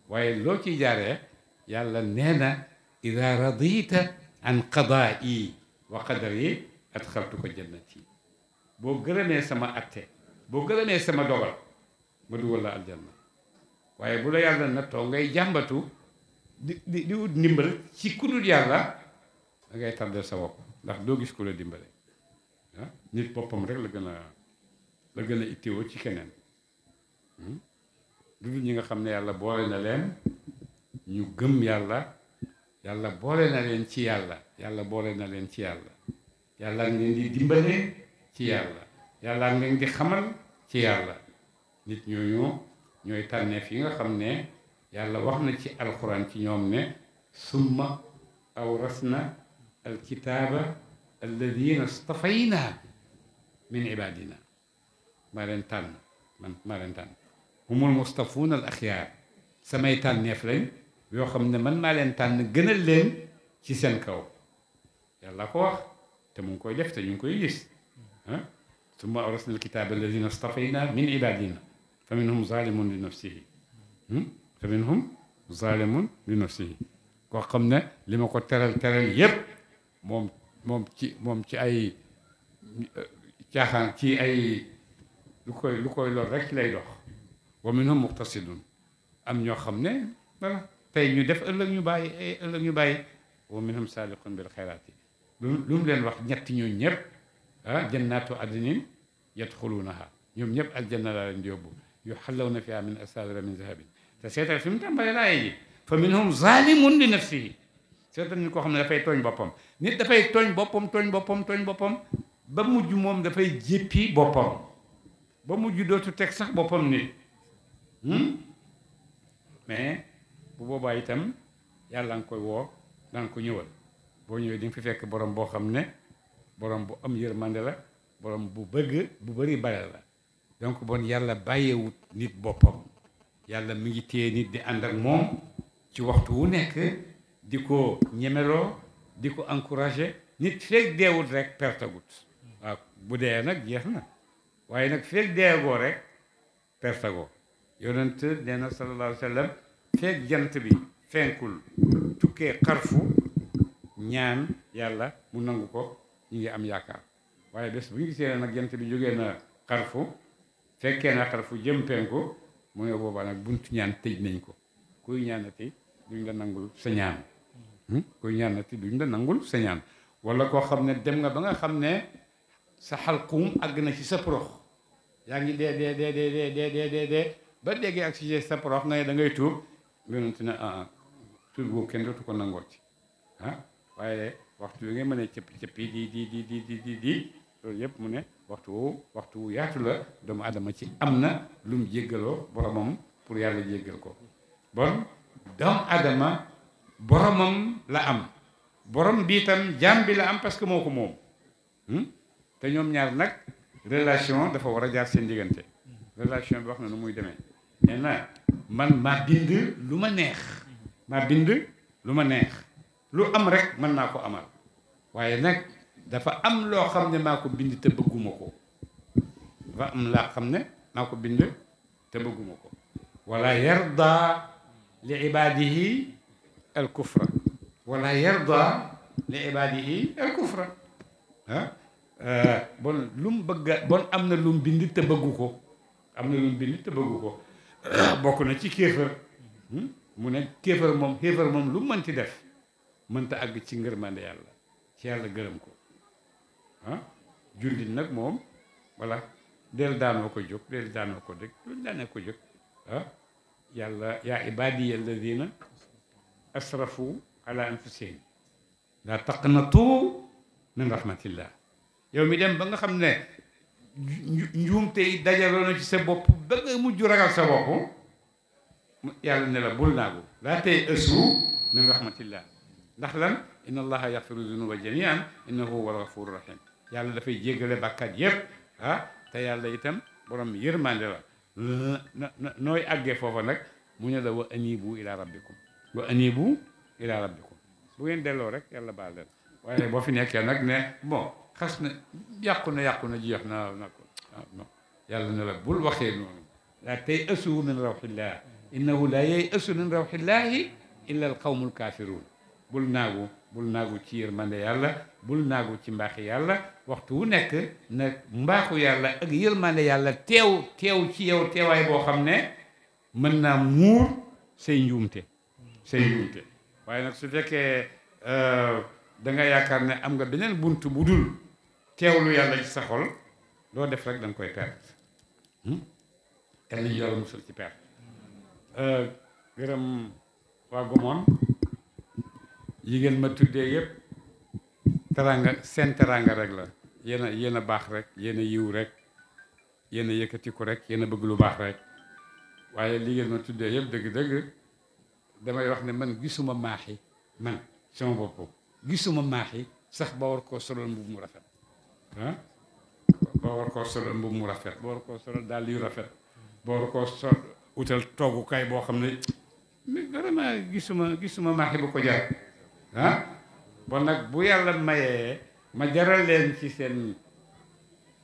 waaye loo ciy jaaree yàlla nee na ida radita an qadaa'i wa qadari adxaltuka jannati boo gërëmee sama atte boo gërëmee sama dogal ma dugal la aljanna waaye bu la yàlla nattoo ngay jàmbatu di ut ndimbal ci ku dul yàlla da ngay tardel sa bopp ndax doo gis ku la dimbale ah nit boppam rek la gën a itteewoo ci keneen du ñi nga xam ne yàlla boole na leen ñu gëm yàlla yàlla boole na leen ci yàlla yàlla boole na leen ci yàlla yàlla ngi leen di dimbale ci yàlla yàlla ngi leen di xamal ci yàlla nit ñooñu ñooy tànneef yi nga xam ne yàlla wax na ci alxuraan ci ñoom ne summa awrasna alkitaaba alladina stafayna min ibadina maa leen tànn man maa leen tànn humul mustafuuna al axyaar samay tànneef lañ yoo xam ne man maa leen tànn gënal leen ci seen kaw yàlla ko wax te mu ngi koy def te ñu ngi koy gis ah summa awrasna alkitaaba alladina stafayna min ibadina fa minhum zalimun li nafsihi fa minhum zalimun li nafsihi koo xam ne li ma ko teral yépp moom ci ay caaxaan ci ay lu koy lor rek ci lay dox wa minhum muqtasidun am ñoo xam ne voilà tey ñu def ëllëg ñu bàyyi wa minhum saaliqun bil xayraati lu mu leen wax ñetti ñooñu ñëpp jannaatu adnin yadxuluunaha ñoom ñëpp aljanna laa leen di yóbbu yuhallawna fiha min asaawira min zahabin te seetal fi mu tàmbalee laaye ji fa minhum zalimun li nafsihi seetal nit koo xam ne dafay tooñ boppam nit dafay tooñ boppam ba mujj moom dafay jéppi boppam ba mujj dootu teg sax boppam nit mais bu boobaa itam yàlla nga koy woo danga ko ñëwal boo ñëwee di nga fi fekk borom boo xam ne borom bu am yërmande la borom bu bëgg bu bëri bare la donc bon yàlla bàyyeewut nit boppam yàlla mi ngi téye nit di ànd ak moom ci waxtu wu nekk di ko ñemeloo di ko encouragé nit feeg deewut rek pertagut waaw bu dee nag jeex na waaye nag feeg deegoo rek pertagoo yonent nee na sallallahu alayhi wa sallam feeg jant bi fenkul tukkee xarfu ñaan yàlla mu nangu ko ñu ngi am yaakaar waaye bés bu ñu gisee nag jant bi jógee na xarfu fekkee na xarfu jëm penku mu ne boobaa nag buntu ñaan tëj nañ ko kuy ñaanati duñ la nangul sa ñaan kuy ñaanati duñ la nangul sa ñaan wala koo xam ne dem nga ba nga xam ne sa xalquum àgg na ci sa porox yaa ngi dee ba déggee ak si sa porox nga ne da ngay tuub yonent ne tuub boobu kenn dootu ko nangoo ci waaye waxtu wi nga mën a cëppi di loolu yëpp mu ne waxtu wu yaatu la doomu adama ci am na lu mu jéggaloo boromam pour yàlla jéggal ko bon doomu adama boromam la am borom bi itam jaam bi la am parce que moo ko moom te ñoom ñaar nag relation dafa war a jaar seen diggante relation bi wax na nu muy demee nee na man maa bind lu ma neex maa bind lu ma neex lu am rek mën naa ko amal waaye nag dafa am loo xam ne maa ko bind te bëgguma ko dafa am laa xam ne maa ko bind te bëgguma ko wala yarda li ibadihi al kufra wala yarda li ibadihi al kufra bon lu mu bëgg bon am na lu mu bind te bëggu ko am na lu mu bind te bëggu ko bokk na ci kéefër mu ne kéefër moom lu mu mën ci def mënta àgg ci ngërmande yàlla ci yàlla gërëm ko jullit nag moom voilà del daanoo ko jóg del daanoo ko dëgg lu daanee ko jóg yàlla yaa ibadiya alladina asrafu ala anfusihim la taqnatu min rahmatillah yow mi dem ba nga xam ne njuumte yi dajaloo na ci sa bopp ba nga mujj ragal sa bopp yàlla ne la bul naagu laa tey ësu min rahmatillah ndax lan inna allaha yaxfiru dunuba jamian innahu huwa alghafuru rahim yàlla dafay jéggale bàkkaat yépp te yàlla itam borom yërmande la nooy àggee foofa nag mu ne la wa anibu ila rabbikum wa anibu ila rabbikum bu ngeen delloo rek yàlla baal leen waaye boo fi nekkee nag ne bon xas na yàqu na jeex na ko non yàlla ne la bul waxee noonu laa tey asu min rawxillah innahu laa yey asu min rawxillahi illa al qawmul kaafiruun bul naagu ci yërmande yàlla bul naagu ci mbaaxi yàlla waxtu wu nekk nag mbaaxu yàlla ak yërmande yàlla teew ci yow teewaay boo xam ne mën naa muur say njuumte waaye nag su fekkee da nga yaakaar ne am nga beneen bunt bu dul teewlu yàlla ci sa xol loo def rek da nga koy perte yàlla ñu yàlla musal ci perte gërëm waa Gomone yi ngeen ma tuddee yëpp teranga seen teranga rek la yéen a baax rek yéen a yiw rek yéen a yëkkatiku rek yéen a bëgg lu baax rek waaye li ngeen ma tuddee yëpp dëgg-dëgg damay wax ne man gisuma maaxi man sama bopp gisuma maaxi sax ba war koo solal mbubb mu rafet ba war koo solal mbubb mu rafet ba war koo solal dàll yu rafet ba war koo sol utal toogukaay boo xam ne vraiment gisuma maaxi bu ko jar bon nag bu yàlla mayee ma jaral leen ci seen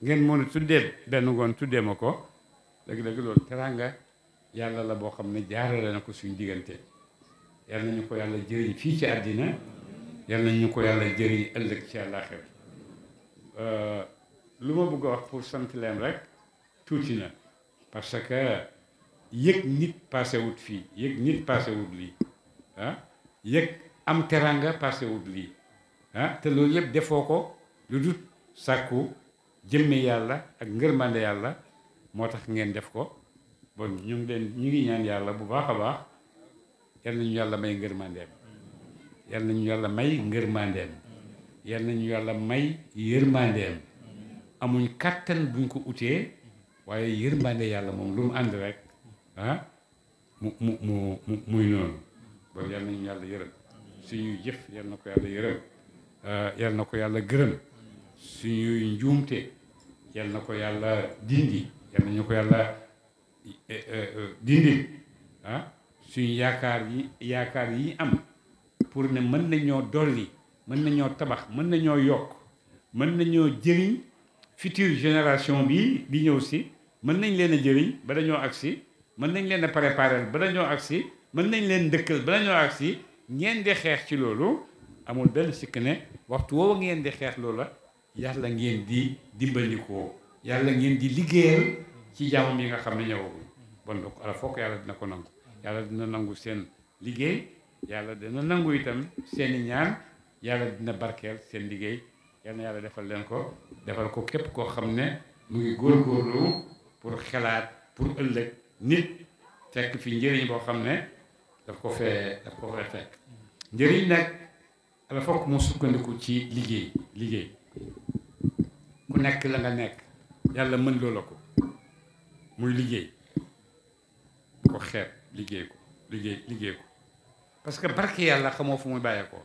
ngeen mën a tuddee benn ngoon tuddee ma ko dëgg-dëgg loolu teraanga yàlla la boo xam ne jaarale na ko suñu diggante yàlla nañu ko yàlla jëriñ fii ci àddina yàlla nañu ko yàlla jëriñ ëllëg ci àllaaxira lu ma bëgg a wax pour sant leen rek tuuti na parce que yëg nit passé wut fii yëg nit passé wut lii yëg am teranga passé wut lii te loolu yëpp defoo ko lu dut sàkku jëmme yàlla ak ngërmande yàlla moo tax ngeen def ko bon ñu ngi ñaan yàlla bu baax a baax yal nañu yàlla may ngërmandeem yal nañu yàlla may ngërmandeem yal nañu yàlla may yërmandeem amuñ kàttan buñ ko utee waaye yërmande yàlla moom lu mu ànd rek muy noonu bon yal nañu yàlla yërëm suñuy jëf yal na ko yàlla yërëm yal na ko yàlla gërëm suñuy njuumte yal na ko yàlla dindi yal nañu ko yàlla dindi suñu yaakaar yi am pour ne mën nañoo dolli mën nañoo tabax mën nañoo yokk mën nañoo jëriñ future génération bi di ñëw si mën nañ leen a jëriñ ba dañoo agsi mën nañ leen a préparer ba dañoo agsi mën nañ leen dëkkal ba dañoo agsi ngeen di xeex ci loolu amul benn sikk ne waxtu woowu ngeen di xeex loola yàlla ngeen di dimbandikoo yàlla ngeen di liggéeyal ci jaamam yi nga xam ne ñëwagul bon donc ala fokk yàlla dina ko nangu yàlla dina nangu seen liggéey yàlla dina nangu itam seeni ñaan yàlla dina barkeel seen liggéey yal na yàlla defal leen ko defal ko képp koo xam ne mu ngi góorgóorlu pour xelaat pour ëllëg nit fekk fi njëriñ boo xam ne daf ko fee fekk njëriñ nag ala fokk mu sukkandiku ci liggéey ku nekk la nga nekk yàlla mën loola ko muy liggéey ko xeeb liggéey ko parce que barke yàlla xamoo fu muy bàyyeekoo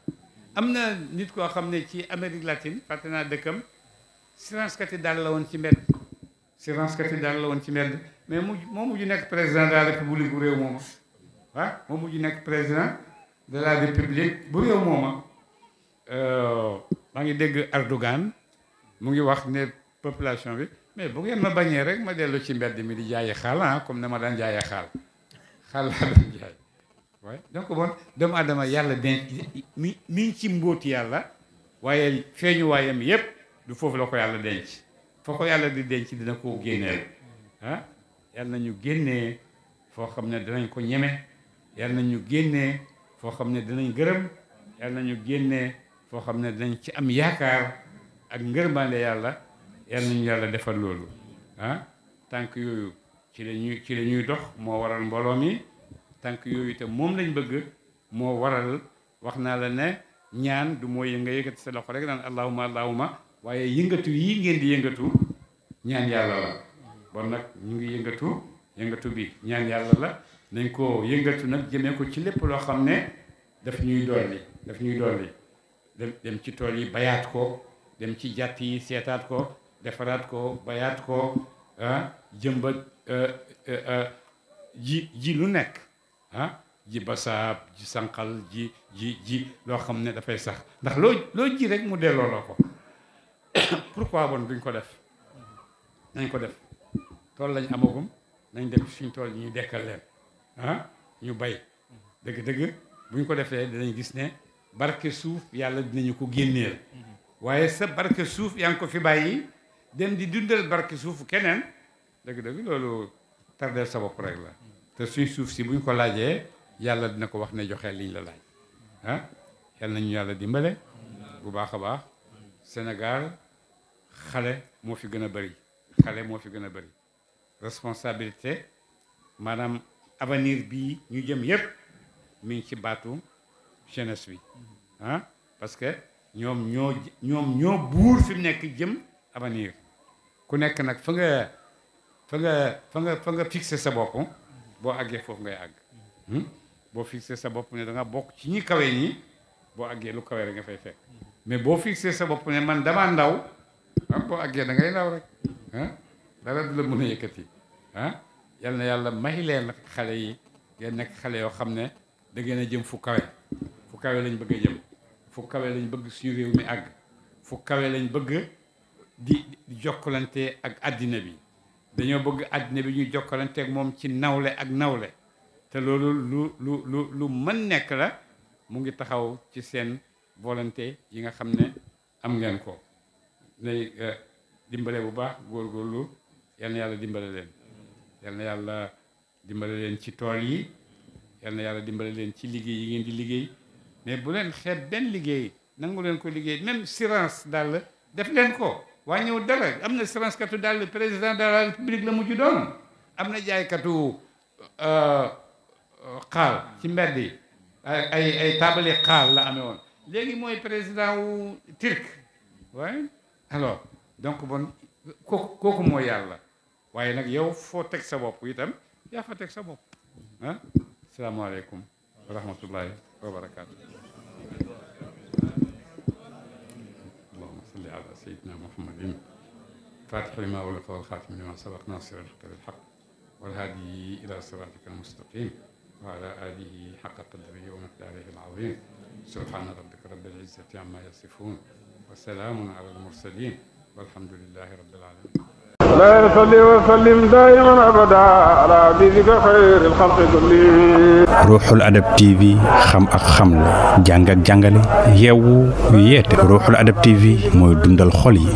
am na nit koo xam ne ci Amérique latine fàtte naa dëkkam siranskati daal la woon ci mbedd siranskati daal la woon ci mbedd mais moo mujj nekk président de la république bu réew mooma moo mujj nekk président de la république bu réew mooma maa ngi dégg Erdogan mu ngi wax ne population bi mais bu ngeen ma bañee rek ma dellu ci mbedd mi di jaayi xaal comme ne ma daan jaayee xaal laa doon jaay waaye donc bon doomu adama yàlla denc mi ngi ci mbóoti yàlla waaye feeñu waayam yépp du foofu la ko yàlla denc foo ko yàlla di denc dina koo génneel yàlla nañu génnee foo xam ne dinañ ko ñeme yàlla nañu génnee foo xam ne dinañ gërëm yàlla nañu génnee foo xam ne dinañ ci am yaakaar ak ngërmande yàlla yàlla nañu yàlla defal loolu tànk yooyu ci la ñuy dox moo waral mbooloo mi tànk yooyu te moom lañ bëgg moo waral wax naa la ne ñaan du mooy nga yëkkati sa loxo rek naan allahuma allahuma waaye yëngatu yi ngeen di yëngatu ñaan yàlla la bon nag ñu ngi yëngatu bi ñaan yàlla la nañ ko yëngatu nag jëmee ko ci lépp loo xam ne daf ñuy dolli dem ci tool yi bayaat ko dem ci jàtt yi seetaat ko defaraat ko bayaat ko jëmbat ji lu nekk ji basaab ji sànqal ji loo xam ne dafay sax ndax loo ji rek mu delloo la ko pourquoi bon duñ ko def nañ ko def tool lañ amagum nañ dem suñ tool yi ñu dekkal leen ñu bay dëgg-dëgg buñ ko defee dinañ gis ne barke suuf yàlla dinañu ko génneel waaye sa barke suuf yaa ngi ko fi bàyyi dem di dundal barke suufu keneen dëgg-dëgg loolu tardeel sa bopp rek la te suñ suuf si buñ ko laajee yàlla dina ko wax ne joxeel liñ la laaj yàlla nañu yàlla dimbale bu baax a baax Sénégal xale moo fi gën a bëri responsabilité maanaam avenir bii ñu jëm yépp mi ngi ci baatu jeunesse bi parce que ñoom ñoo buur fi mu nekk jëm avenir ku nekk nag fa nga fixé sa bopp boo àggee foofu ngay àgg boo fixé sa bopp ne da nga bokk ci ñi kawe ñi boo àggee lu kawe rek nga fay fekk mais boo fixé sa bopp ne man dama ndaw boo àggee da ngay ndaw rek dara du la mën a yëkkati yal na yàlla may leen xale yi ngeen nekk xale yoo xam ne da ngeen a jëm fu kawe lañ bëgg a jëm fu kawe lañ bëgg suñu réew mi àgg fu kawe lañ bëgg di jokkalante ak àddina bi dañoo bëgg àddina bi ñuy jokkalante ak moom ci nawle ak nawle te loolu lu mën nekk la mu ngi taxaw ci seen volonté yi nga xam ne am ngeen ko nay dimbale bu baax góorgóorlu yal na yàlla dimbale leen yal na yàlla dimbale leen ci tool yi yal na yàlla dimbale leen ci liggéey yi ngeen di liggéey mais bu leen xeeb benn liggéey nangu leen ko liggéey même sirance daal def leen ko wàññiwul dara am na sirance katu daal président de la république la mujj doon am na jaaykatu xaal ci mbedd yi ay taabali xaal la amee woon léegi mooy président wu turc waaye alors donc bon kooku mooy yàlla waaye nag yow foo teg sa bopp itam yaa fa teg sa bopp asalaamaaleykum wa rahmatullahi wa barakaatu. allahumma salli ala sayyidina muhammadin fatih lima ughliqa wal khatim lima sabaq nasir al-haqqi bil haqq wal hadi ila siratika al-mustaqim wa ala alihi haqqa qadrihi wa miqdarihi al-azim subhana rabbika rabbil izzati amma yasifun wa salamun ala al-mursalin walhamdulillahi rabbil alamin. لا يصلي وسلم دائما ابدا على حبيبك خير الخلق كلهم. Ruuxul Adab TV xam ak xamle jàng ak jàngale yeewu yeete Ruuxul Adab TV mooy dundal xol yi.